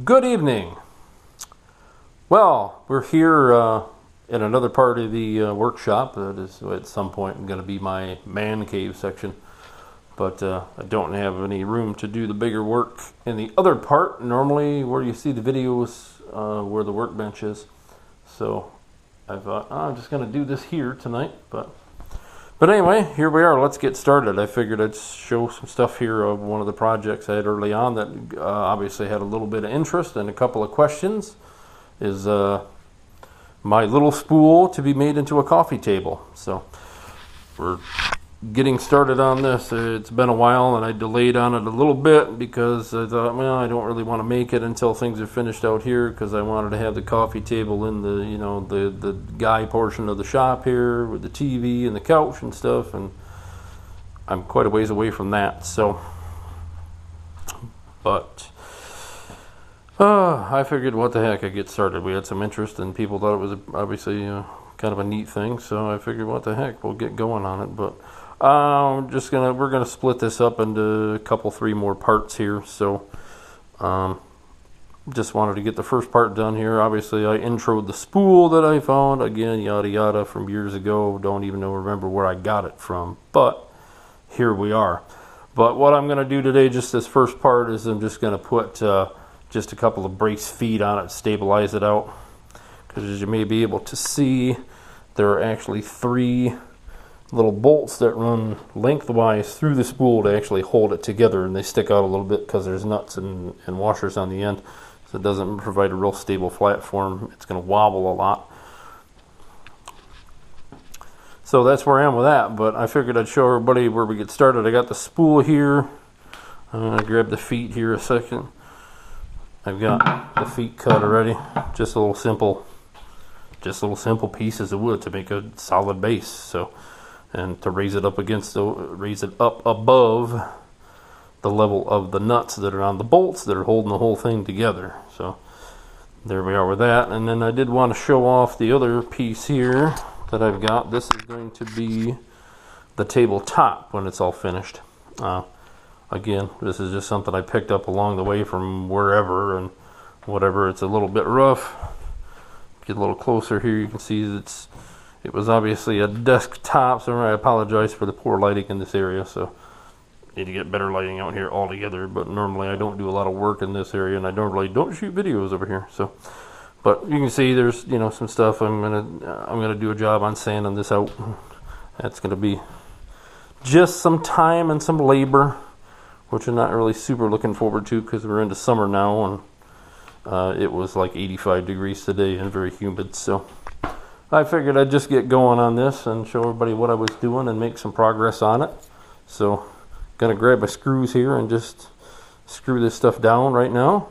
Good evening. Well, we're here in another part of the workshop that is at some point going to be my man cave section, but I don't have any room to do the bigger work in the other part, normally where you see the videos where the workbench is. So I thought, I'm just going to do this here tonight, but anyway, here we are. Let's get started. I figured I'd show some stuff here of one of the projects I had early on that obviously had a little bit of interest and a couple of questions. Is my little spool to be made into a coffee table. So we're getting started on this. It's been a while and I delayed on it a little bit because I thought, well, I don't really want to make it until things are finished out here, because I wanted to have the coffee table in the, you know, the guy portion of the shop here with the TV and the couch and stuff, and I'm quite a ways away from that. So but I figured, what the heck, I'd get started. We had some interest and people thought it was obviously kind of a neat thing, so I figured, what the heck, we'll get going on it. But we're gonna split this up into three more parts here. So just wanted to get the first part done here. Obviously I introed the spool that I found, again, yada yada, from years ago. Don't even remember where I got it from, but here we are. But what I'm gonna do today, just this first part, is I'm just gonna put just a couple of brace feet on it, stabilize it out, because as you may be able to see, there are actually three little bolts that run lengthwise through the spool to actually hold it together, and they stick out a little bit because there's nuts and washers on the end, so it doesn't provide a real stable platform. It's going to wobble a lot. So that's where I am with that, but I figured I'd show everybody where we get started. I got the spool here. I'm going to grab the feet here a second. I've got the feet cut already. Just little simple pieces of wood to make a solid base. So, and to raise it up above the level of the nuts that are on the bolts that are holding the whole thing together. So there we are with that. And then I did want to show off the other piece here that I've got. This is going to be the tabletop when it's all finished. Again, this is just something I picked up along the way from wherever and whatever. It's a little bit rough. Get a little closer here, you can see it was obviously a desktop, so I apologize for the poor lighting in this area. So need to get better lighting out here altogether, but normally I don't do a lot of work in this area, and I normally don't shoot videos over here. So, but you can see there's, you know, some stuff. I'm gonna do a job on sanding this out. That's gonna be just some time and some labor, which I'm not really super looking forward to, because we're into summer now, and it was like 85 degrees today and very humid. So I figured I'd just get going on this and show everybody what I was doing and make some progress on it. So gonna grab my screws here and just screw this stuff down right now,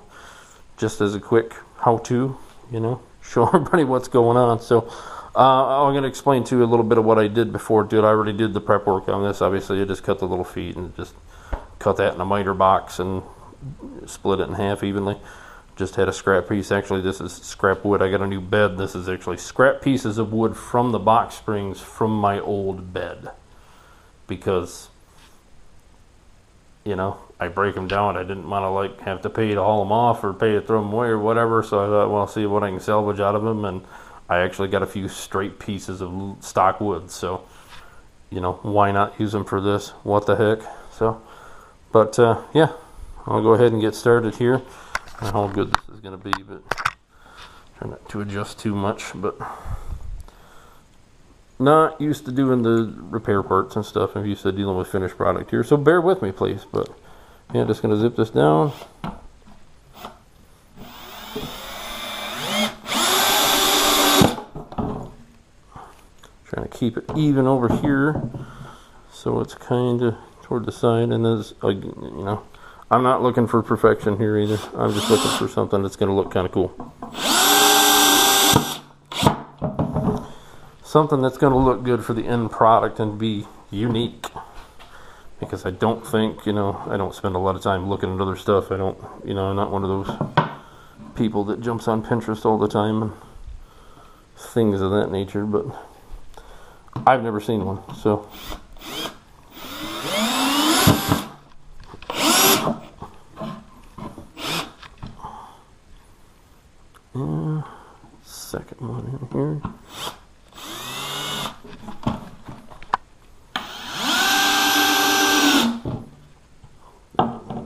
just as a quick how-to, you know, show everybody what's going on. So I'm going to explain to you a little bit of what I did before. I already did the prep work on this. Obviously I just cut the little feet and just cut that in a miter box and split it in half evenly. Just had a scrap piece. Actually, this is scrap wood. I got a new bed. This is actually scrap pieces of wood from the box springs from my old bed, because, you know, I break them down. I didn't want to like have to pay to haul them off or pay to throw them away or whatever. So I thought, well, see what I can salvage out of them. And I actually got a few straight pieces of stock wood. So, you know, why not use them for this? What the heck? So, but yeah, I'll go ahead and get started here. I don't know how good this is going to be, but try not to adjust too much. But not used to doing the repair parts and stuff. I'm used to dealing with finished product here, so bear with me, please. But yeah, just going to zip this down. Trying to keep it even over here, so it's kind of toward the side. And there's, you know, I'm not looking for perfection here either. I'm just looking for something that's going to look kind of cool. Something that's going to look good for the end product and be unique. Because I don't think, you know, I don't spend a lot of time looking at other stuff. I don't, you know, I'm not one of those people that jumps on Pinterest all the time and things of that nature, but I've never seen one, so And second one in here.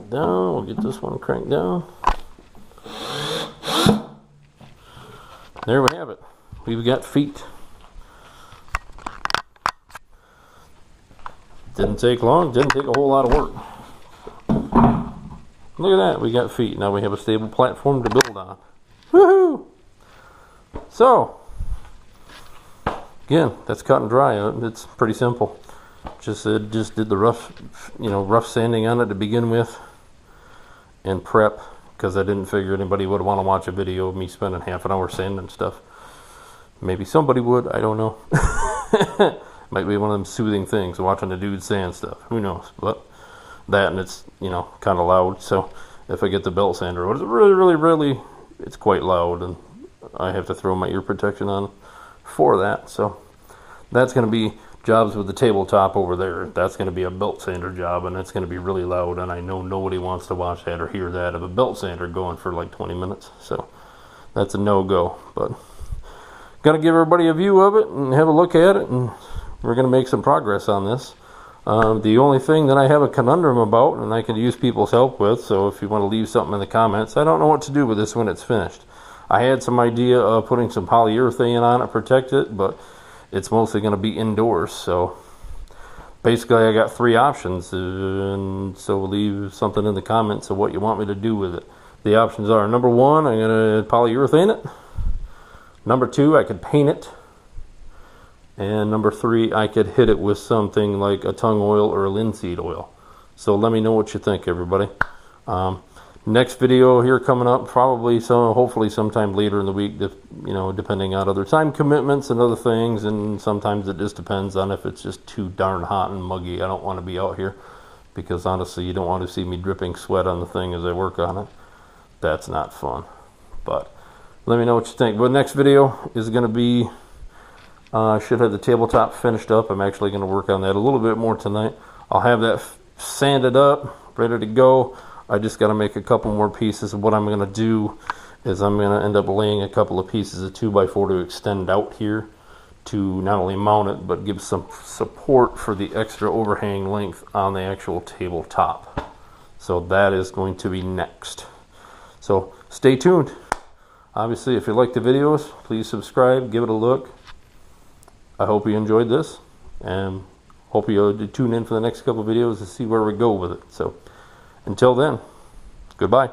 Down, we'll get this one cranked down. There we have it. We've got feet. Didn't take long, didn't take a whole lot of work. Look at that, we got feet. Now we have a stable platform to build on. Woohoo! So, again, that's cut and dry. It's pretty simple. Just did the rough sanding on it to begin with, and prep, because I didn't figure anybody would want to watch a video of me spending half an hour sanding stuff. Maybe somebody would, I don't know. Might be one of them soothing things, watching a dude sand stuff. Who knows? But that, and it's, kind of loud. So if I get the belt sander, it's really, it's quite loud, and I have to throw my ear protection on for that. So that's going to be jobs with the tabletop over there. That's going to be a belt sander job, and it's going to be really loud, and I know nobody wants to watch that or hear that of a belt sander going for like 20 minutes. So that's a no-go. But got to give everybody a view of it and have a look at it, and we're going to make some progress on this. The only thing that I have a conundrum about, and I could use people's help with, so if you want to leave something in the comments, I don't know what to do with this when it's finished. I had some idea of putting some polyurethane on it, protect it, but it's mostly going to be indoors. So basically I got three options, and so leave something in the comments of what you want me to do with it. The options are, number one, I'm going to polyurethane it. Number two, I could paint it. And number three, I could hit it with something like a tung oil or a linseed oil. So let me know what you think, everybody. Next video here coming up, hopefully sometime later in the week, depending on other time commitments and other things, and sometimes it just depends on if it's just too darn hot and muggy. I don't want to be out here, because honestly, you don't want to see me dripping sweat on the thing as I work on it. That's not fun. But let me know what you think. But next video is going to be, I should have the tabletop finished up. I'm actually going to work on that a little bit more tonight. I'll have that sanded up, ready to go. I just got to make a couple more pieces. What I'm going to do is I'm going to end up laying a couple of pieces of 2x4 to extend out here to not only mount it, but give some support for the extra overhang length on the actual tabletop. So that is going to be next. So stay tuned. Obviously, if you like the videos, please subscribe, give it a look. I hope you enjoyed this, and hope you tune in for the next couple of videos to see where we go with it. So until then, goodbye.